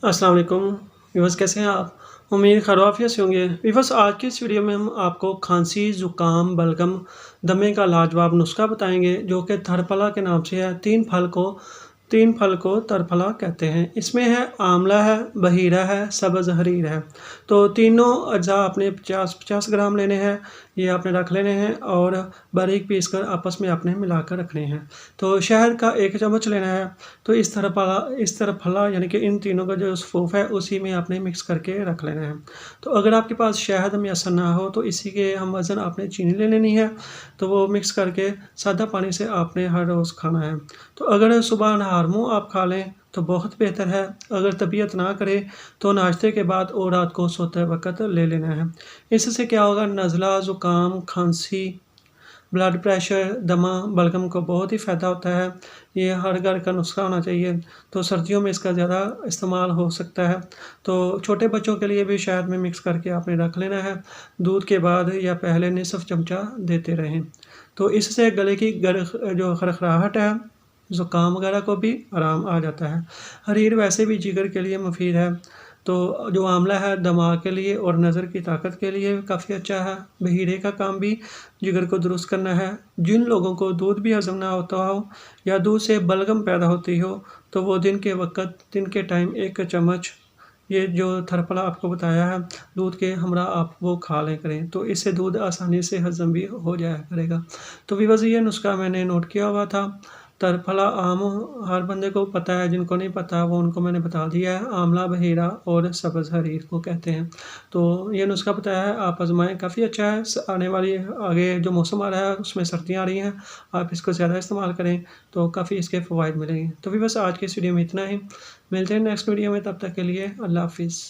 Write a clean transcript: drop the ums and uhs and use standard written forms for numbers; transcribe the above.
अस्सलाम वालेकुम व्यूअर्स, कैसे हैं आप? उम्मीद खैर आफियत से होंगे। व्यूअर्स, आज की इस वीडियो में हम आपको खांसी, ज़ुकाम, बलगम, दमे का लाजवाब नुस्खा बताएंगे जो कि तरफला के नाम से है। तीन फल को तरफला कहते हैं। इसमें है आंवला है, बहीरा है, सब्ज़ हरीर है। तो तीनों अज्जा आपने 50-50 ग्राम लेने हैं। ये आपने रख लेने हैं और बारीक पीस कर आपस में आपने मिलाकर रखने हैं। तो शहद का 1 चम्मच लेना है। तो इस तरह फला यानी कि इन तीनों का जो सफ़ूफ है उसी में आपने मिक्स करके रख लेना है। तो अगर आपके पास शहद मैसर ना हो तो इसी के हम वज़न आपने चीनी ले लेनी है। तो वो मिक्स करके सादा पानी से आपने हर रोज़ खाना है। तो अगर सुबह नहार मुँह आप खा लें तो बहुत बेहतर है। अगर तबीयत ना करे तो नाश्ते के बाद और रात को सोते वक़्त ले लेना है। इससे क्या होगा, नज़ला, ज़ुकाम, खांसी, ब्लड प्रेशर, दमा, बलगम को बहुत ही फ़ायदा होता है। ये हर घर का नुस्खा होना चाहिए। तो सर्दियों में इसका ज़्यादा इस्तेमाल हो सकता है। तो छोटे बच्चों के लिए भी शहद में मिक्स करके आपने रख लेना है। दूध के बाद या पहले निसफ़ चमचा देते रहें। तो इससे गले की जो खरखराहट है, ज़ुकाम वगैरह को भी आराम आ जाता है। हरीर वैसे भी जिगर के लिए मुफीद है। तो जो आंवला है दिमाग के लिए और नज़र की ताकत के लिए काफ़ी अच्छा है। बहीरे का काम भी जिगर को दुरुस्त करना है। जिन लोगों को दूध भी हज़म ना होता हो या दूध से बलगम पैदा होती हो तो वो दिन के टाइम 1 चम्मच ये जो थरपला आपको बताया है दूध के हमरा आप वो खा लें करें, तो इससे दूध आसानी से हज़म भी हो जाया करेगा। तो व्यूअर्स, ये नुस्खा मैंने नोट किया हुआ था। तरफला आम हर बंदे को पता है, जिनको नहीं पता वो उनको मैंने बता दिया है। आंवला, बहीरा और सब्ज़ हरीर को कहते हैं। तो ये नुस्खा बताया है, आप आज़माएँ, काफ़ी अच्छा है। आगे जो मौसम आ रहा है उसमें सर्दियाँ आ रही हैं, आप इसको ज़्यादा इस्तेमाल करें तो काफ़ी इसके फ़वाइद मिलेंगे। तो भी बस आज की इस वीडियो में इतना ही। मिलते हैं नेक्स्ट वीडियो में, तब तक के लिए अल्लाह हाफ़िज़।